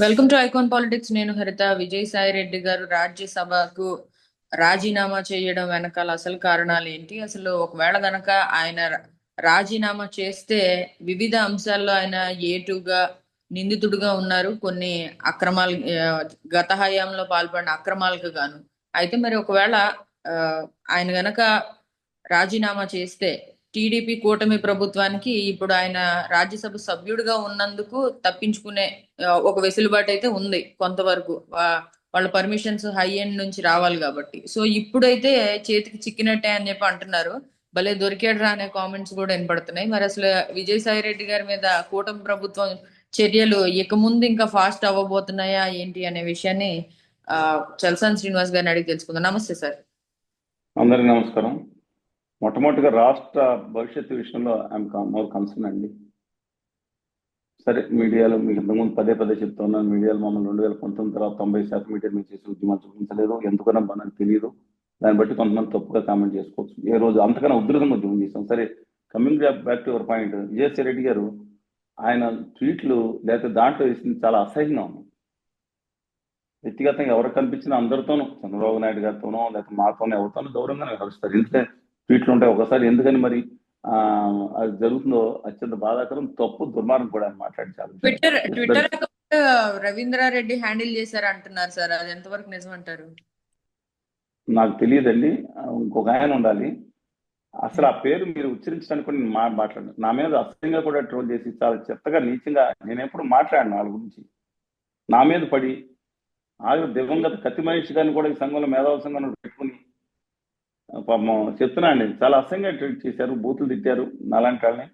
Welcome to icon politics. నేను హరిత. విజయసాయి రెడ్డి గారు రాజ్యసభకు రాజీనామా చేయడం వెనకాల అసలు కారణాలు ఏంటి? అసలు ఒకవేళ గనక ఆయన రాజీనామా చేస్తే వివిధ అంశాల్లో ఆయన ఏటుగా నిందితుడుగా ఉన్నారు. కొన్ని అక్రమాలు, గత హయాంలో పాల్పడిన అక్రమాలకు గాను. అయితే మరి ఒకవేళ ఆ, ఆయన గనక రాజీనామా చేస్తే టీడీపీ కూటమి ప్రభుత్వానికి ఇప్పుడు ఆయన రాజ్యసభ సభ్యుడిగా ఉన్నందుకు తప్పించుకునే ఒక వెసులుబాటు అయితే ఉంది కొంతవరకు. వాళ్ళ పర్మిషన్స్ హై ఎండ్ నుంచి రావాలి కాబట్టి. సో ఇప్పుడైతే చేతికి చిక్కినట్టే అని చెప్పి అంటున్నారు. భలే దొరికాడు రా అనే కామెంట్స్ కూడా వినపడుతున్నాయి. మరి అసలు విజయసాయి రెడ్డి గారి మీద కూటమి ప్రభుత్వం చర్యలు ఇక ముందు ఇంకా ఫాస్ట్ అవ్వబోతున్నాయా ఏంటి అనే విషయాన్ని చల్సాని శ్రీనివాస్ గారిని అడిగి తెలుసుకుందాం. నమస్తే సార్. అందరికీ నమస్కారం. మొట్టమొదటిగా రాష్ట్ర భవిష్యత్తు విషయంలో ఐఎమ్ మోర్ కన్సర్న్ అండి. సరే, మీడియాలో మీకు ఇంతకుముందు పదే పదే చెప్తున్నాను, మీడియాలో మమ్మల్ని 2019 తర్వాత 90% మీడియా మీద చేసి ఉద్యమాలు చూపించలేదు. ఎందుకన్నా మనకు తెలియదు. దాన్ని బట్టి కొంతమంది తప్పుగా కామెంట్ చేసుకోవచ్చు. ఏ రోజు అంతకన్నా ఉధృతంగా ఉద్యమం చేస్తాం. సరే, coming back to your point, Vijayasai Reddy గారు ఆయన ట్వీట్లు లేకపోతే దాంట్లో వేసింది చాలా అసహ్యంగా ఉంది. వ్యక్తిగతంగా ఎవరికి కనిపించినా అందరితోనూ, చంద్రబాబు నాయుడు గారితోనో లేకపోతే మాతోనో ఎవరితోనో గౌరవంగానే వ్యవహరిస్తారు. ఎందుకంటే ట్వీట్లు ఉంటాయి. ఒకసారి ఎందుకని మరి అది జరుగుతుందో అత్యంత బాధాకరం, తప్పు, దుర్మార్గం కూడా మాట్లాడించాలి. ట్విట్టర్ అకౌంట్ రవీంద్రారెడ్డి హ్యాండిల్ చేశారు అంటున్నారు సార్. అది ఎంతవరకు నిజం అంటారు? నాకు తెలియదండి. ఇంకొక ఆయన ఉండాలి. అసలు ఆ పేరు మీరు ఉచ్చరించడానికి కూడా నేను మాట్లాడను. నా మీద అసహ్యంగా కూడా ట్రోల్ చేసి చాలా చెత్తగా, నీచంగా నేను ఎప్పుడు మాట్లాడను వాళ్ళ గురించి. నా మీద పడి దివంగత కత్తి మహేష్ గారిని కూడా ఈ సంఘంలో మేధావి సంఘంలో పెట్టుకుని పాపం చెప్తున్నా అండి, చాలా అసహ్యంగా ట్రీట్ చేశారు, బూతులు తిట్టారు నాలాంటి వాళ్ళని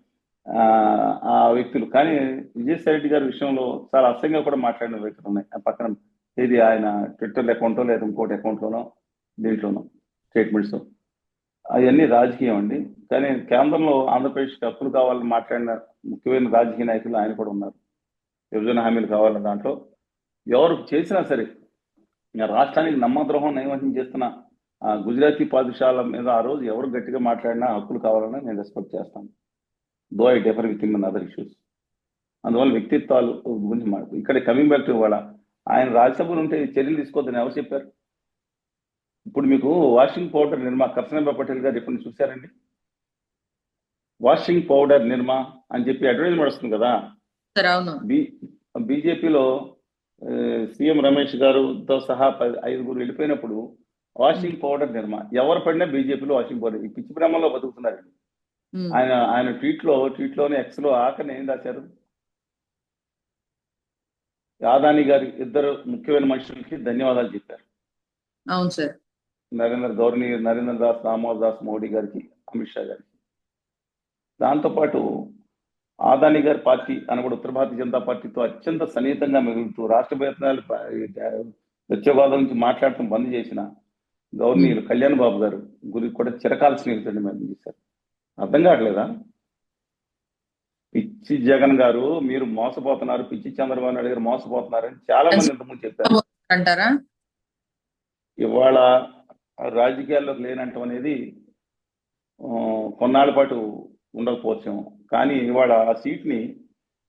ఆ వ్యక్తులు. కానీ విజయసాయి రెడ్డి గారి విషయంలో చాలా అసహ్యంగా కూడా మాట్లాడిన వ్యక్తులు ఉన్నాయి. ఆ పక్కన ఇది ఆయన ట్విట్టర్ అకౌంటో లేదా ఇంకోటి అకౌంట్లోనో దీంట్లోనో స్టేట్మెంట్స్ అవన్నీ రాజకీయం అండి. కానీ కేంద్రంలో ఆంధ్రప్రదేశ్కి హక్కులు కావాలని మాట్లాడిన ముఖ్యమైన రాజకీయ నాయకులు ఆయన కూడా ఉన్నారు. విభజన హామీలు కావాలన్న దాంట్లో ఎవరు చేసినా సరే, రాష్ట్రానికి నమ్మద్రోహం నైవేద్యం చేస్తున్న గుజరాతీ పాఠశాల మీద ఆ రోజు ఎవరు గట్టిగా మాట్లాడినా హక్కులు కావాలని నేను రెస్పెక్ట్ చేస్తాను. Though I differ with in other issues. అందువల్ల వ్యక్తిత్వాలు గురించి ఇక్కడ కమింగ్ బ్యాక్ టు వాళ్ళ ఆయన రాజ్యసభలు ఉంటే చర్యలు తీసుకోవద్దని ఎవరు చెప్పారు? ఇప్పుడు మీకు వాషింగ్ పౌడర్ నిర్మా కర్సనభా పటేల్ గారు ఎప్పుడు చూశారండి? వాషింగ్ పౌడర్ నిర్మా అని చెప్పి అడ్వర్టైజ్మెంట్ వస్తుంది కదా. బీజేపీలో సీఎం రమేష్ గారుతో సహా 5 వెళ్ళిపోయినప్పుడు వాషింగ్ పౌడర్ నిర్మా ఎవరు పడినా బీజేపీలో వాషింగ్ పౌడర్ ఈ పిచ్చి బ్రహ్మలో బతుకుతున్నారండి. ఆయన ట్వీట్లోనే ఎక్స్లో ఆఖరిని ఏం రాశారు? అదానీ గారి ఇద్దరు ముఖ్యమైన మనుషులకి ధన్యవాదాలు చెప్పారు. అవును సార్. నరేంద్ర దాస్ దామోదర్ దాస్ మోడీ గారికి, అమిత్ షా గారికి. దాంతోపాటు అదానీ గారి పార్టీ అనబడి ఉత్తర భారతీయ జనతా పార్టీతో అత్యంత సన్నిహితంగా మిగులుతూ రాష్ట్ర ప్రయత్నాలు ప్రత్యేకవాదం నుంచి మాట్లాడటం బంద్ చేసిన గవర్నీయులు కళ్యాణ్ బాబు గారు గురికి కూడా చిరకాల స్నేహితుడిని మేము చేశారు. అర్థం కావట్లేదా? పిచ్చి జగన్ గారు మీరు మోసపోతున్నారు, పిచ్చి చంద్రబాబు నాయుడు గారు మోసపోతున్నారని చాలా మంది ఇంతకుముందు చెప్పారు. అంటారా? ఇవాళ రాజకీయాల్లోకి లేనంటం అనేది కొన్నాళ్ళ పాటు ఉండకపోవచ్చాము. కానీ ఇవాళ ఆ సీట్ని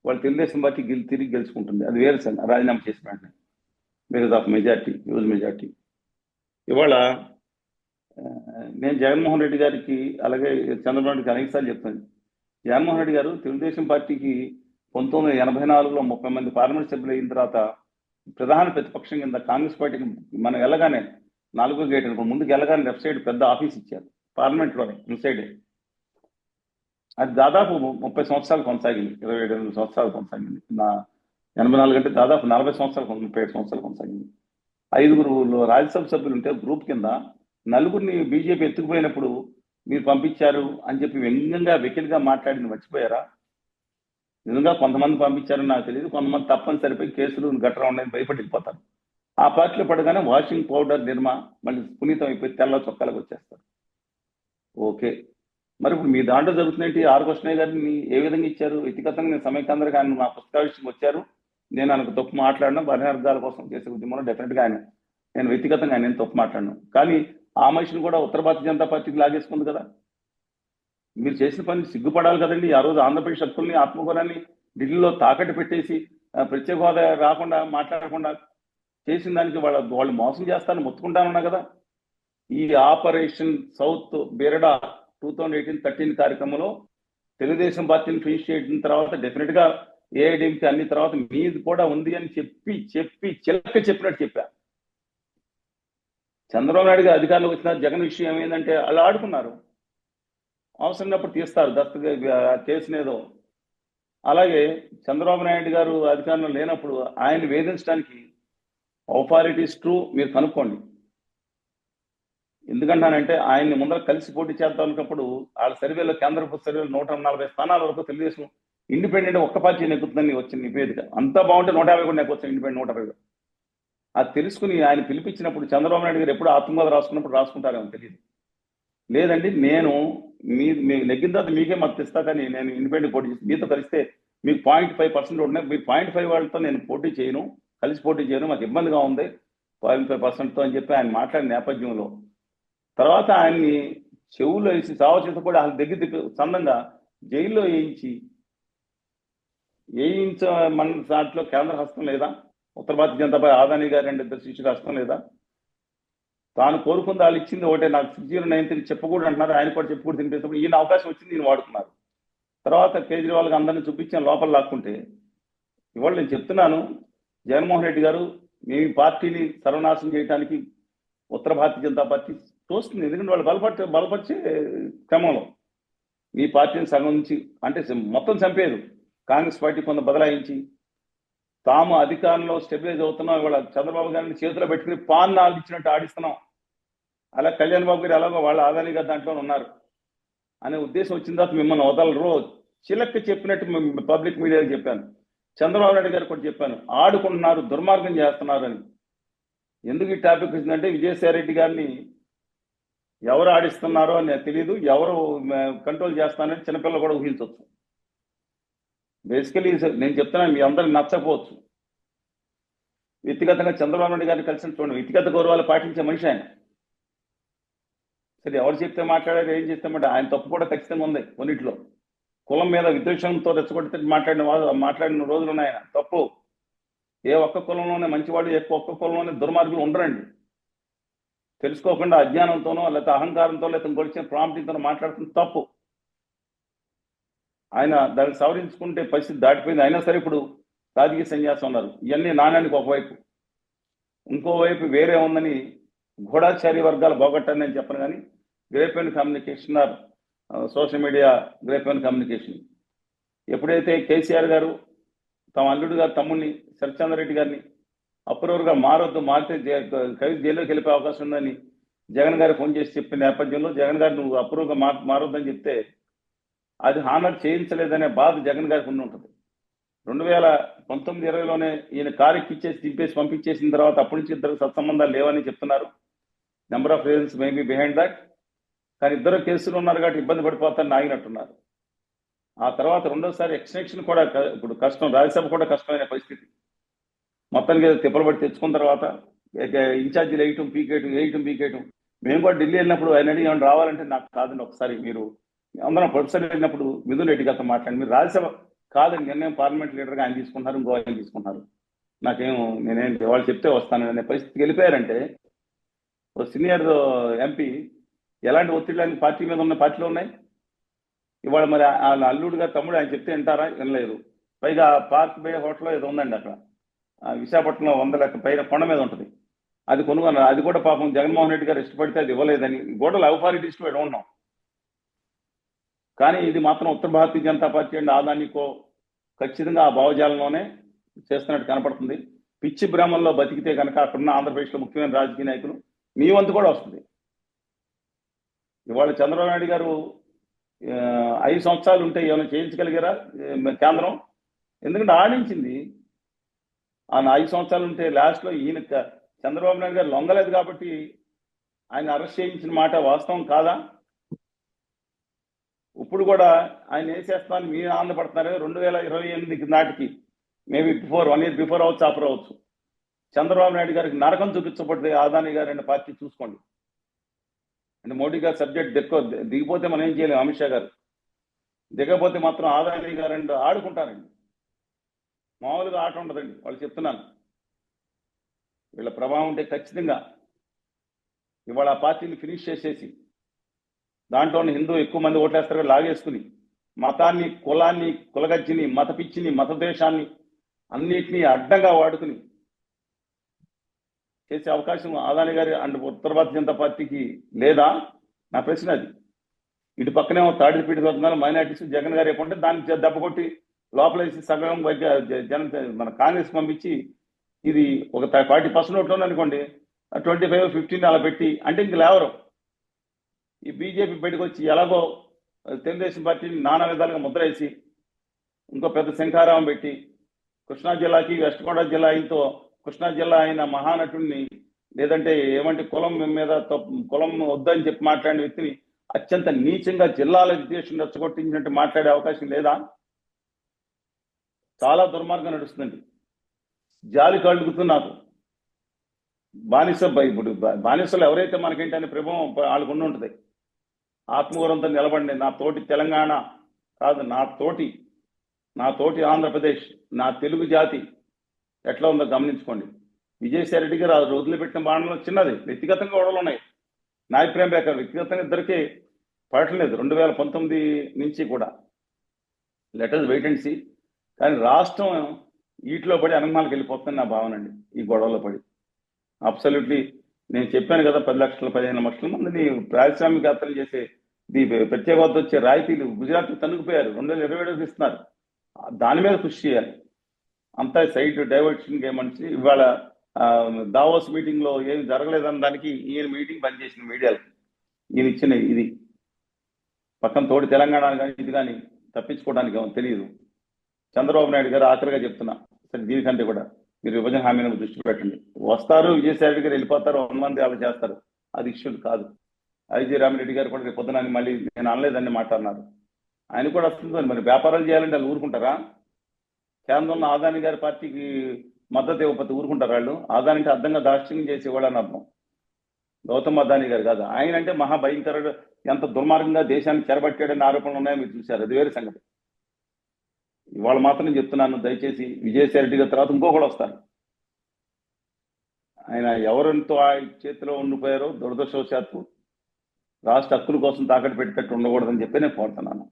వాళ్ళు తెలుగుదేశం పార్టీ తిరిగి గెలుచుకుంటుంది. అది వేరే సంగతి. రాజీనామా చేసిన వెంటనే because of majority, huge majority. ఇవాళ నేను జగన్మోహన్ రెడ్డి గారికి అలాగే చంద్రబాబు నాయుడుకి అనేకసార్లు చెప్తాను. జగన్మోహన్ రెడ్డి గారు తెలుగుదేశం పార్టీకి 1984లో 30 మంది పార్లమెంట్ సభ్యులు అయిన తర్వాత ప్రధాన ప్రతిపక్షం కింద కాంగ్రెస్ పార్టీకి మనం వెళ్ళగానే 4వ గేట్ ముందుకు వెళ్ళగానే లెఫ్ట్ సైడ్ పెద్ద ఆఫీస్ ఇచ్చారు పార్లమెంట్లోనే, ఇన్సైడే. అది దాదాపు 30 సంవత్సరాలు కొనసాగింది, 27 సంవత్సరాలు కొనసాగింది. 84 అంటే దాదాపు 40 సంవత్సరాలు, 37 సంవత్సరాలు కొనసాగింది. 5 రాజ్యసభ సభ్యులు ఉంటే గ్రూప్ కింద 4 బీజేపీ ఎత్తుకుపోయినప్పుడు మీరు పంపించారు అని చెప్పి వ్యంగ్యంగా వెకిలిగా మాట్లాడింది మర్చిపోయారా? నిజంగా కొంతమంది పంపించారని నాకు తెలియదు, కొంతమంది తప్పనిసరిపోయి కేసులు గట్రా ఉన్నాయని భయపడి వెళ్ళిపోతారు. ఆ పార్టీలో పడగానే వాషింగ్ పౌడర్ నిర్మా మళ్ళీ పునీతం అయిపోయి తెల్ల చొక్కాలకు వచ్చేస్తారు. ఓకే, మరి ఇప్పుడు మీ దాంట్లో జరుగుతున్నట్టు ఆర్ కృష్ణయ్య గారిని ఏ విధంగా ఇచ్చారు? వ్యక్తిగతంగా నేను సమయకేంద్రంగా ఆయన మా పుస్తక విషయం వచ్చారు, నేను ఆయనకు తప్పు మాట్లాడినా వర్గాల కోసం చేసే ఉద్యమంలో డెఫినెట్గా నేను వ్యక్తిగతంగా ఆయన తప్పు మాట్లాడను. కానీ ఆ మనిషిని కూడా ఉత్తర భారతీయ జనతా పార్టీకి లాగేసుకుంది కదా. మీరు చేసిన పని సిగ్గుపడాలి కదండి. ఆ రోజు ఆంధ్రప్రదేశ్ హక్కుల్ని, ఆత్మగౌరవాన్ని ఢిల్లీలో తాకట్టు పెట్టేసి ప్రత్యేక హోదా రాకుండా మాట్లాడకుండా చేసిన దానికి వాళ్ళు మోసం చేస్తారని మొత్తుకుంటానన్నా కదా. ఈ ఆపరేషన్ సౌత్ బేరడా 2018-13 కార్యక్రమంలో తెలుగుదేశం పార్టీని ఫినిష్ చేసిన తర్వాత డెఫినెట్ గా ఏఐడిఎంకి అన్ని తర్వాత మీది కూడా ఉంది అని చెప్పి చెప్పినట్టు చెప్పా. చంద్రబాబు నాయుడు గారు అధికారంలోకి వచ్చిన జగన్ విషయం ఏమైందంటే వాళ్ళు ఆడుకున్నారు, అవసరమైనప్పుడు తీస్తారు కేసునేదో. అలాగే చంద్రబాబు నాయుడు గారు అధికారంలో లేనప్పుడు ఆయన వేధించడానికి ఆథారిటీస్ ట్రూ మీరు కనుక్కోండి. ఎందుకంటానంటే ఆయన్ని ముందర కలిసి పోటీ చేద్దాం అనుకున్నప్పుడు వాళ్ళ సర్వేలో కేంద్ర సర్వేలో 140 స్థానాల వరకు తెలుగుదేశం ఇండిపెండెంట్ ఒక్క పార్టీ నెగ్గుతుందని వచ్చిన నివేదిక. అంతా బాగుంటే 150 కూడా నెగ్గొచ్చు, ఇండిపెండెంట్ 120. అది తెలుసుకుని ఆయన పిలిపించినప్పుడు చంద్రబాబు నాయుడు గారు ఎప్పుడు ఆత్మకథ రాసుకున్నప్పుడు రాసుకుంటారేమో తెలియదు. లేదండి నేను మీకు నెగ్గిన తర్వాత మీకే మద్దతు ఇస్తా, కానీ నేను ఇండిపెండెంట్ పోటీ చేసి మీతో కలిస్తే మీకు 0.5% ఉన్నాయి, మీ 0.5 వాళ్ళతో నేను పోటీ చేయను, కలిసి పోటీ చేయను, మాకు ఇబ్బందిగా ఉంది 0.5%తో అని చెప్పి ఆయన మాట్లాడిన నేపథ్యంలో తర్వాత ఆయన్ని చెవులో వేసి సావచేత కూడా ఆయన దగ్గర సందంగా జైల్లో మన దాంట్లో కేంద్ర హస్తం లేదా? ఉత్తర భారతీయ జనతా పార్టీ ఆదాని గారి 2 శిష్యుల హస్తం లేదా? తాను కోరుకుంది వాళ్ళు ఇచ్చింది ఒకటే, నాకు 6093 చెప్పకూడదు అంటున్నారు, ఆయన కూడా చెప్పకూడదు తినిపిస్తున్నప్పుడు ఈయన అవకాశం వచ్చింది, ఈయన వాడుకున్నారు. తర్వాత కేజ్రీవాల్కి అందరినీ చూపించాను లోపల లాక్కుంటే. ఇవాళ నేను చెప్తున్నాను, జగన్మోహన్ రెడ్డి గారు మీ పార్టీని సర్వనాశనం చేయడానికి ఉత్తర భారతీయ జనతా పార్టీ చూస్తుంది. ఎందుకంటే వాళ్ళు బలపరిచే క్రమంలో మీ పార్టీని సగం నుంచి అంటే మొత్తం చంపేది కాంగ్రెస్ పార్టీ కొంత బదలాయించి తాము అధికారంలో స్టెబిలైజ్ అవుతున్నాం. ఇవాళ చంద్రబాబు గారిని చేతిలో పెట్టుకుని పాన్నాలు ఇచ్చినట్టు ఆడిస్తున్నాం. అలా కళ్యాణ్ బాబు గారు ఎలాగో వాళ్ళ ఆదాని గారు దాంట్లో ఉన్నారు అనే ఉద్దేశం వచ్చిన తర్వాత మిమ్మల్ని వదలరు చిలక్క చెప్పినట్టు పబ్లిక్ మీడియాకి చెప్పాను. చంద్రబాబు నాయుడు గారు కూడా చెప్పాను, ఆడుకుంటున్నారు, దుర్మార్గం చేస్తున్నారు అని. ఎందుకు ఈ టాపిక్ వచ్చిందంటే విజయసాయి రెడ్డి గారిని ఎవరు ఆడిస్తున్నారో అని తెలియదు, ఎవరు కంట్రోల్ చేస్తానని చిన్నపిల్లలు కూడా ఊహించవచ్చు. బేసికలీ నేను చెప్తున్నాను, మీ అందరికి నచ్చకపోవచ్చు. వ్యక్తిగతంగా చంద్రబాబు నాయుడు గారిని కలిసి చూడండి, వ్యక్తిగత గౌరవాలు పాటించే మనిషి ఆయన. సరే ఎవరు చెప్తే మాట్లాడారు, ఏం చేస్తామంటే ఆయన తప్పు కూడా ఖచ్చితంగా ఉంది కొన్నిట్లో. కులం మీద విద్వేషంతో రెచ్చగొడితే మాట్లాడిన రోజులు ఉన్నాయి. ఆయన తప్పు. ఏ ఒక్క కులంలోనే మంచివాడు, ఒక్క కులంలోనే దుర్మార్గులు ఉండరండి. తెలుసుకోకుండా అజ్ఞానంతోనో లేకపోతే అహంకారంతో లేకపోతే ఇంకొచ్చిన ప్రాంప్టింగ్తో మాట్లాడుతున్న తప్పు. ఆయన దాన్ని సవరించుకుంటే పరిస్థితి దాటిపోయింది. అయినా సరే ఇప్పుడు రాజకీయ సన్యాసం ఉన్నారు. ఇవన్నీ నాణ్యానికి ఒకవైపు, ఇంకోవైపు వేరే ఉందని గూఢాచారి వర్గాలు పోగొట్టారని నేను చెప్పను. కానీ grapevine communication or social media grapevine communication ఎప్పుడైతే కేసీఆర్ గారు తమ అల్లుడు గారు తమ్ముడిని శరత్చంద్ర గారిని అప్రూవర్గా మారితే జైల్లోకి వెళ్ళిపోయే అవకాశం ఉందని జగన్ గారు ఫోన్ చేసి చెప్పిన నేపథ్యంలో జగన్ గారు నువ్వు అప్రూవ్గా మారొద్దని చెప్తే అది హానర్ చేయించలేదనే బాధ జగన్ గారికి ఉండి ఉంటుంది. 2019-20లోనే ఈయన కారెక్కి ఇచ్చేసి దింపేసి పంపించేసిన తర్వాత అప్పటి నుంచి ఇద్దరు సత్సంబంధాలు లేవని చెప్తున్నారు. Number of reasons may be behind that. కానీ ఇద్దరు కేసులు ఉన్నారు కాబట్టి ఇబ్బంది పడిపోతారని ఆగినట్టున్నారు. ఆ తర్వాత రెండోసారి ఎక్స్టెన్షన్ కూడా ఇప్పుడు కష్టం, రాజ్యసభ కూడా కష్టమైన పరిస్థితి. మొత్తానికి తిప్పలు పడి తెచ్చుకున్న తర్వాత ఇన్ఛార్జీలు వేయటం పీకేయటం. మేము కూడా ఢిల్లీ వెళ్ళినప్పుడు ఆయన అడిగి ఏమైనా రావాలంటే నాకు కాదండి, ఒకసారి మీరు అందరం ప్రొఫెసర్ వెళ్ళినప్పుడు మిథున్ రెడ్డి గారితో మాట్లాడి మీరు రాజ్యసభ కాదని నిర్ణయం పార్లమెంట్ లీడర్గా ఆయన తీసుకుంటున్నారు, ఇంకో ఆయన తీసుకుంటున్నారు, నేనేం వాళ్ళు చెప్తే వస్తాను అనే పరిస్థితికి వెళ్ళిపోయారంటే ఓ సీనియర్ ఎంపీ ఎలాంటి ఒత్తిడి పార్టీ మీద ఉన్న పార్టీలో ఉన్నాయి. ఇవాళ మరి వాళ్ళ అల్లుడు గారు తమ్ముడు ఆయన చెప్తే వింటారా? వినలేదు. పైగా పార్క్ బే హోటల్లో ఏదో ఉందండి అక్కడ విశాఖపట్నంలో 100 లెక్క పైన కొండ మీద ఉంటుంది, అది కొనుగోలు. అది కూడా పాపం జగన్మోహన్ రెడ్డి గారు ఇష్టపడితే అది ఇవ్వలేదని గోడలు అథారిటీస్ టు ఉన్నాం. కానీ ఇది మాత్రం ఉత్తర భారతీయ జనతా పార్టీ అండ్ ఆదానికో ఖచ్చితంగా ఆ భావజాలంలోనే చేస్తున్నట్టు కనపడుతుంది. పిచ్చి భ్రమంలో బతికితే కనుక అక్కడున్న ఆంధ్రప్రదేశ్లో ముఖ్యమైన రాజకీయ నాయకులు మీ వంతు కూడా వస్తుంది. ఇవాళ చంద్రబాబు నాయుడు గారు 5 సంవత్సరాలు ఉంటే ఏమైనా చేయించగలిగారా కేంద్రం? ఎందుకంటే ఆడించింది. ఆ 5 సంవత్సరాలు ఉంటే లాస్ట్లో ఈయన చంద్రబాబు నాయుడు గారు లొంగలేదు కాబట్టి ఆయన అరెస్ట్ చేయించిన మాట వాస్తవం కాదా? ఇప్పుడు కూడా ఆయన ఏం చేస్తానని మీరు ఆనందపడుతున్నారు. 2028 నాటికి మేబీ 1 year బిఫోర్ అవచ్చు, ఆఫర్ అవచ్చు, చంద్రబాబు నాయుడు గారికి నరకం చూపించబడుతుంది ఆదాని గారు అనే పార్టీ చూసుకోండి. అంటే మోడీ గారు సబ్జెక్ట్ దిగిపోతే మనం ఏం చేయలేము, అమిత్ షా గారు దిగపోతే మాత్రం ఆదాని గారు ఆడుకుంటారండి. మామూలుగా ఆట ఉండదండి. వాళ్ళు చెప్తున్నాను, వీళ్ళ ప్రభావం ఉంటే ఖచ్చితంగా ఇవాళ ఆ పార్టీని ఫినిష్ చేసేసి దాంట్లోని హిందూ ఎక్కువ మంది ఓట్లేస్తారు లాగేసుకుని మతాన్ని, కులాన్ని, కులగజ్జిని, మత పిచ్చిని, మతద్వేషాన్ని అన్నిటినీ అడ్డంగా వాడుకుని చేసే అవకాశం అదాని గారి అండ్ ఉత్తర భారతీయ జనతా పార్టీకి లేదా? నా ప్రశ్న అది. ఇటు పక్కనే తాడిపీడి వర్గాలు మైనార్టీస్ జగన్ గారు ఏమంటే దానికి దెబ్బ కొట్టి లోపలేసి సగం జన మన కాంగ్రెస్ పంపించి ఇది ఒక 40% ఓట్లు అనుకోండి, 25, 15 అలా పెట్టి అంటే ఇంక లేవరు. ఈ బీజేపీ బయటకు వచ్చి ఎలాగో తెలుగుదేశం పార్టీని నానా విధాలుగా ముద్ర వేసి ఇంకో పెద్ద శంఖారావం పెట్టి కృష్ణా జిల్లాకి వెస్ట్ గోదావరి జిల్లా అయినతో కృష్ణా జిల్లా అయిన మహానటుడిని లేదంటే ఏమంటే కులం మీద కులం వద్దని చెప్పి మాట్లాడిన వ్యక్తిని అత్యంత నీచంగా జిల్లాల విద్వేషం రెచ్చగొట్టించినట్టు మాట్లాడే అవకాశం లేదా? చాలా దుర్మార్గం నడుస్తుందండి. జాలి కలుగుతుంది నాకు. బానిస ఇప్పుడు బానిసలు ఎవరైతే మనకేంటనే ప్రభావం వాళ్ళకు ఉండి ఉంటుంది. ఆత్మగౌరవంతో నిలబడి నా తోటి తెలంగాణ కాదు, నా తోటి ఆంధ్రప్రదేశ్, నా తెలుగు జాతి ఎట్లా ఉందో గమనించుకోండి. విజయసాయి రెడ్డి గారు ఆ రోజులు పెట్టిన బాణంలో చిన్నది, వ్యక్తిగతంగా గొడవలు ఉన్నాయి. నాయ ప్రేమ బేకర్ వ్యక్తిగతంగా ఇద్దరికీ పడట్లేదు 2019 నుంచి కూడా. Letters wait and see. కానీ రాష్ట్రం వీటిలో పడి అనుమానాలకు వెళ్ళిపోతుందని నా భావన అండి. ఈ గొడవలో పడి అబ్సల్యూట్లీ నేను చెప్పాను కదా, 10 లక్షల 15 లక్షల మందిని పారిశ్రామికవేత్తలు చేసే ప్రత్యేక హోదా వచ్చే రాయితీలు గుజరాత్ తనుకుపోయారు, 2027 ఇస్తున్నారు. దాని మీద కృషి చేయాలి. అంతా సైడ్ డైవర్షన్ గేమనిసి ఇవాళ దావోస్ మీటింగ్ లో ఏం జరగలేదన్న దానికి ఈయన మీటింగ్ బంద్ చేసిన మీడియాలకు ఈయన ఇచ్చిన ఇది పక్కన తోటి తెలంగాణ కానీ ఇది కానీ తప్పించుకోవడానికి ఏమో తెలియదు. చంద్రబాబు నాయుడు గారు ఆఖరిగా చెప్తున్నా, సరే దీనికంటే కూడా మీరు విభజన హామీ మీద దృష్టి పెట్టండి. వస్తారు, విజయసాయి రెడ్డి గారు వెళ్ళిపోతారు, 100 మంది అలా చేస్తారు, అది ఇష్యూ కాదు. ఐజీ రామిరెడ్డి గారు కూడా రేపు పొద్దున మళ్ళీ నేను అనలేదని మాట్లాడినారు. ఆయన కూడా వస్తుంది. మరి వ్యాపారాలు చేయాలంటే వాళ్ళు ఊరుకుంటారా? కేంద్రంలో అదాని గారి పార్టీకి మద్దతు ఇవ్వకపోతే ఊరుకుంటారు వాళ్ళు? అదాని అంటే అర్థంగా దాష్ట్యం చేసేవాళ్ళు అని అర్థం. గౌతమ్ అదాని గారు కాదు. ఆయన అంటే మహాభయంకరుడు, ఎంత దుర్మార్గంగా దేశాన్ని చెరబట్టాడని ఆరోపణలు ఉన్నాయో మీరు చూశారు, అది వేరే సంగతి. ఇవాళ మాత్రం చెప్తున్నాను, దయచేసి విజయసాయి రెడ్డి గారి తర్వాత ఇంకొకడు వస్తారు. ఆయన ఎవరితో ఆయన చేతిలో ఉండిపోయారో దురదృష్టవశాత్తు రాష్ట్ర హక్కుల కోసం తాకట్టు పెట్టేటట్టు ఉండకూడదని చెప్పి నేను కోరుతున్నాను.